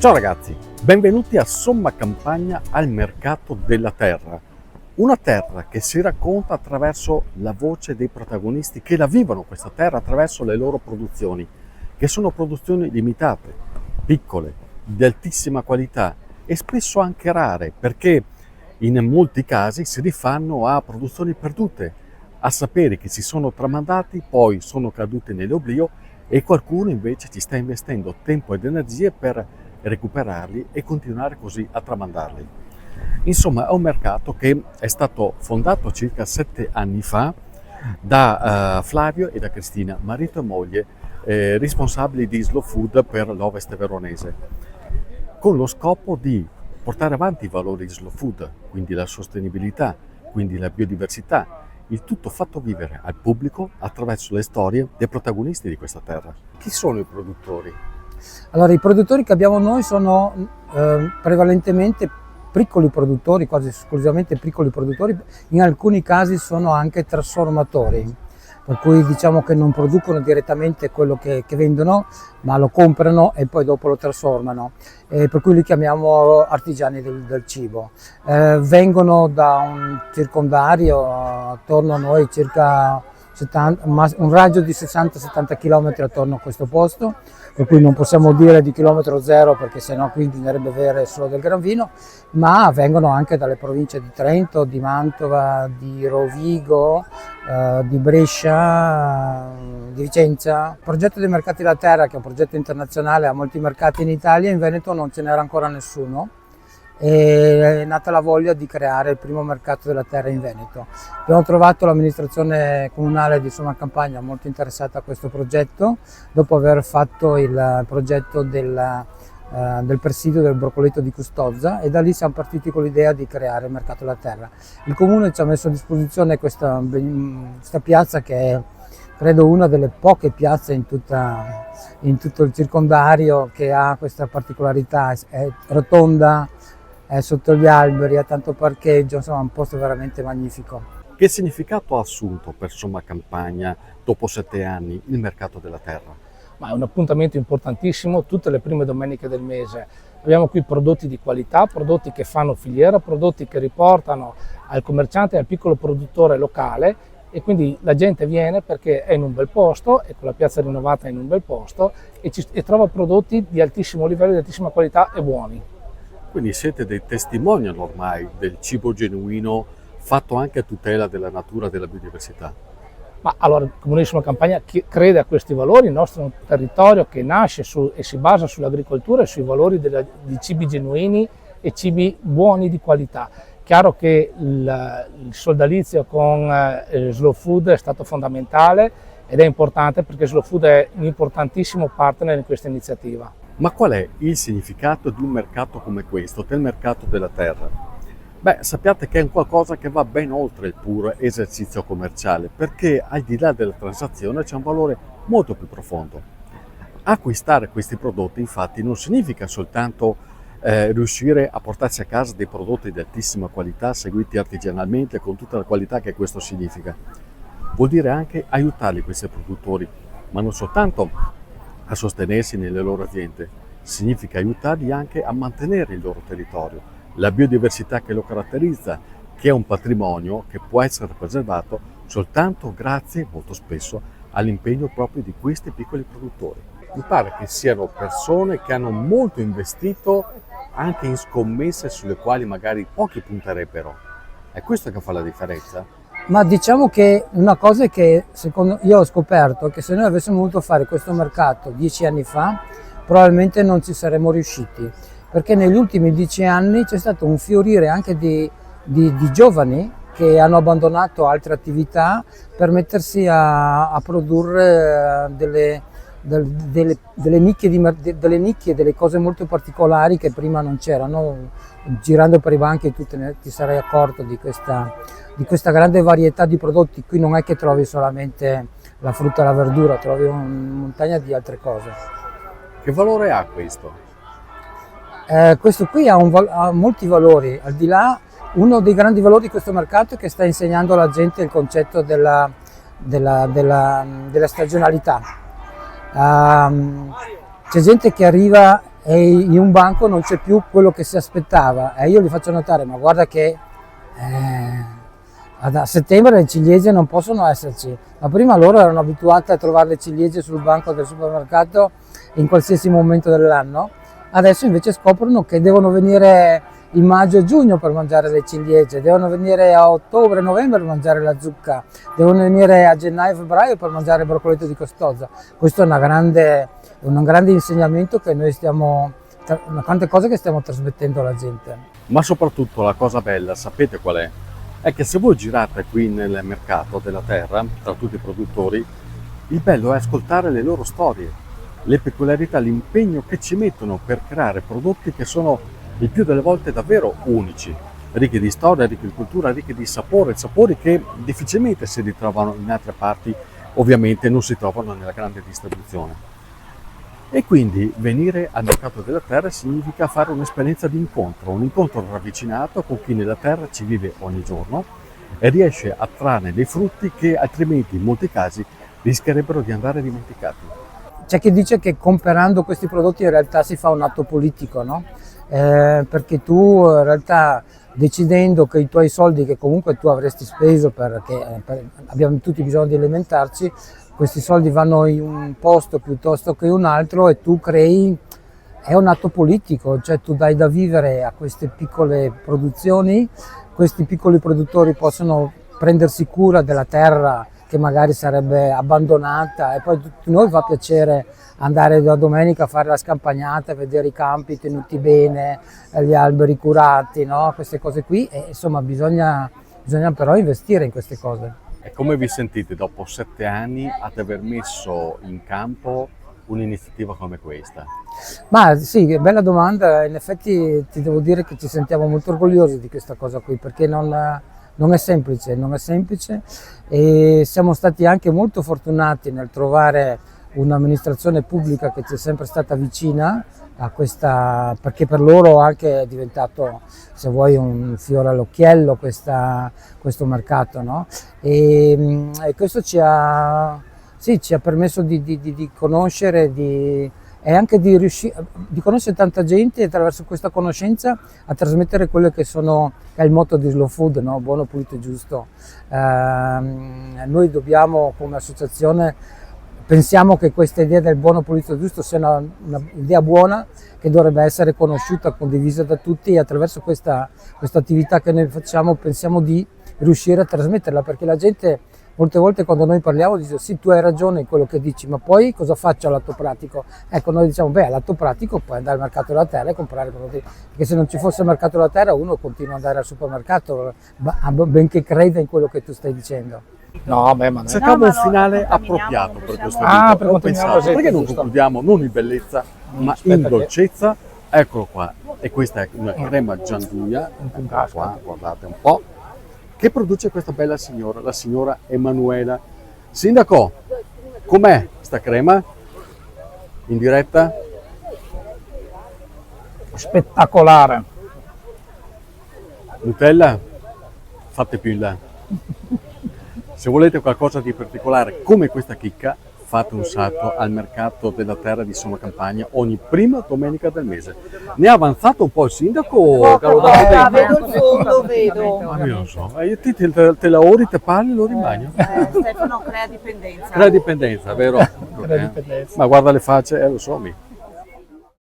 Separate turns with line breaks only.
Ciao ragazzi, benvenuti a Somma Campagna al mercato della terra. Una terra che si racconta attraverso la voce dei protagonisti che la vivono questa terra attraverso le loro produzioni, che sono produzioni limitate, piccole, di altissima qualità e spesso anche rare, perché in molti casi si rifanno a produzioni perdute, a saperi che si sono tramandati, poi sono caduti nell'oblio e qualcuno invece ci sta investendo tempo ed energie per recuperarli e continuare così a tramandarli. Insomma, è un mercato che è stato fondato circa 7 anni fa da Flavio e da Cristina, marito e moglie, responsabili di Slow Food per l'Ovest Veronese, con lo scopo di portare avanti i valori di Slow Food, quindi la sostenibilità, quindi la biodiversità, il tutto fatto vivere al pubblico attraverso le storie dei protagonisti di questa terra. Chi sono i produttori?
Allora, i produttori che abbiamo noi sono prevalentemente piccoli produttori, quasi esclusivamente piccoli produttori, in alcuni casi sono anche trasformatori, per cui diciamo che non producono direttamente quello che vendono, ma lo comprano e poi dopo lo trasformano, per cui li chiamiamo artigiani del cibo. Vengono da un circondario, attorno a noi circa un raggio di 60-70 km attorno a questo posto, per cui non possiamo dire di chilometro zero perché sennò qui bisognerebbe bere solo del gran vino, ma vengono anche dalle province di Trento, di Mantova, di Rovigo, di Brescia, di Vicenza. Il progetto dei mercati della terra, che è un progetto internazionale, ha molti mercati in Italia, in Veneto non ce n'era ancora nessuno. E è nata la voglia di creare il primo mercato della terra in Veneto. Abbiamo trovato l'amministrazione comunale di Somma Campagna molto interessata a questo progetto, dopo aver fatto il progetto del presidio del Broccoletto di Custozza, e da lì siamo partiti con l'idea di creare il mercato della terra. Il comune ci ha messo a disposizione questa piazza che è, credo, una delle poche piazze in tutto il circondario che ha questa particolarità, è rotonda, è sotto gli alberi, ha tanto parcheggio, insomma è un posto veramente magnifico.
Che significato ha assunto per Somma Campagna, dopo 7 anni, il mercato della terra?
Ma è un appuntamento importantissimo tutte le prime domeniche del mese. Abbiamo qui prodotti di qualità, prodotti che fanno filiera, prodotti che riportano al commerciante e al piccolo produttore locale, e quindi la gente viene perché è in un bel posto, e con la piazza rinnovata è in un bel posto, e trova prodotti di altissimo livello, di altissima qualità e buoni.
Quindi siete dei testimonial ormai del cibo genuino fatto anche a tutela della natura e della biodiversità.
Ma allora il Comune di Somma Campagna crede a questi valori. Il nostro è un territorio che nasce e si basa sull'agricoltura e sui valori di cibi genuini e cibi buoni di qualità. Chiaro che il sodalizio con Slow Food è stato fondamentale ed è importante, perché Slow Food è un importantissimo partner in questa iniziativa.
Ma qual è il significato di un mercato come questo, del mercato della terra? Beh, sappiate che è un qualcosa che va ben oltre il puro esercizio commerciale, perché al di là della transazione c'è un valore molto più profondo. Acquistare questi prodotti infatti non significa soltanto riuscire a portarsi a casa dei prodotti di altissima qualità, seguiti artigianalmente con tutta la qualità che questo significa. Vuol dire anche aiutarli questi produttori, ma non soltanto a sostenersi nelle loro aziende, significa aiutarli anche a mantenere il loro territorio, la biodiversità che lo caratterizza, che è un patrimonio che può essere preservato soltanto grazie, molto spesso, all'impegno proprio di questi piccoli produttori. Mi pare che siano persone che hanno molto investito anche in scommesse sulle quali magari pochi punterebbero. È questo che fa la differenza?
Ma diciamo che una cosa che io ho scoperto è che se noi avessimo voluto fare questo mercato 10 anni fa, probabilmente non ci saremmo riusciti, perché negli ultimi 10 anni c'è stato un fiorire anche di giovani che hanno abbandonato altre attività per mettersi a produrre delle nicchie, delle cose molto particolari che prima non c'erano. Girando per i banchi tu ti sarai accorto di questa grande varietà di prodotti. Qui non è che trovi solamente la frutta e la verdura, trovi una montagna di altre cose.
Che valore ha questo?
Questo qui ha molti valori. Al di là, uno dei grandi valori di questo mercato è che sta insegnando alla gente il concetto della stagionalità. C'è gente che arriva e in un banco non c'è più quello che si aspettava, e io gli faccio notare, ma guarda che a settembre le ciliegie non possono esserci, ma prima loro erano abituati a trovare le ciliegie sul banco del supermercato in qualsiasi momento dell'anno, adesso invece scoprono che devono venire in maggio e giugno per mangiare le ciliegie, devono venire a ottobre e novembre per mangiare la zucca, devono venire a gennaio e febbraio per mangiare il broccoletto di Costoza. Questo è un grande insegnamento che noi tante cose che stiamo trasmettendo alla gente.
Ma soprattutto la cosa bella, sapete qual è? È che se voi girate qui nel mercato della terra, tra tutti i produttori, il bello è ascoltare le loro storie, le peculiarità, l'impegno che ci mettono per creare prodotti che sono il più delle volte davvero unici, ricchi di storia, ricchi di cultura, ricchi di sapori che difficilmente si ritrovano in altre parti, ovviamente non si trovano nella grande distribuzione. E quindi venire al mercato della terra significa fare un'esperienza di incontro, un incontro ravvicinato con chi nella terra ci vive ogni giorno e riesce a trarne dei frutti che altrimenti in molti casi rischierebbero di andare dimenticati.
C'è chi dice che comprando questi prodotti in realtà si fa un atto politico, no? Perché tu in realtà decidendo che i tuoi soldi che comunque tu avresti speso perché abbiamo tutti bisogno di alimentarci, questi soldi vanno in un posto piuttosto che in un altro e tu crei, è un atto politico, cioè tu dai da vivere a queste piccole produzioni, questi piccoli produttori possono prendersi cura della terra che magari sarebbe abbandonata e poi tutti noi fa piacere andare la domenica a fare la scampagnata, vedere i campi tenuti bene, gli alberi curati, no? Queste cose qui e insomma bisogna però investire in queste cose.
E come vi sentite dopo 7 anni ad aver messo in campo un'iniziativa come questa?
Ma sì, bella domanda, in effetti ti devo dire che ci sentiamo molto orgogliosi di questa cosa qui perché non è semplice e siamo stati anche molto fortunati nel trovare un'amministrazione pubblica che ci è sempre stata vicina a questa, perché per loro anche è diventato, se vuoi, un fiore all'occhiello questo mercato, no? E questo ci ha permesso di conoscere e anche di conoscere tanta gente e attraverso questa conoscenza a trasmettere quello che è il motto di Slow Food, no? Buono, pulito e giusto. Noi dobbiamo come associazione pensiamo che questa idea del buono, pulito e giusto sia un'idea buona che dovrebbe essere conosciuta, condivisa da tutti e attraverso questa attività che noi facciamo pensiamo di riuscire a trasmetterla perché la gente molte volte quando noi parliamo dice sì, tu hai ragione in quello che dici, ma poi cosa faccio all'atto pratico? Ecco, noi diciamo all'atto pratico puoi andare al mercato della terra e comprare prodotti, perché se non ci fosse il mercato della terra uno continua ad andare al supermercato benché creda in quello che tu stai dicendo.
No, beh, ma
Cercavo un finale appropriato per questo video.
per
Ho
continuare
pensato,
così,
perché non
giusto.
concludiamo non in bellezza, ma in dolcezza? Eccolo qua. E questa è una crema gianduia, eccola qua, guardate un po', che produce questa bella signora, la signora Emanuela. Sindaco, com'è sta crema? In diretta?
Spettacolare.
Nutella? Fate più in là. Se volete qualcosa di particolare come questa chicca, fate un salto al mercato della terra di Somma Campagna ogni prima domenica del mese. Ne ha avanzato un po' il sindaco, caro Davide?
Vedo il fondo, vedo.
Ma io non so, te lavori, te parli, lo rimani.
Stefano crea dipendenza.
Crea dipendenza, vero?
Crea dipendenza.
Ma guarda le facce, lo so, mi.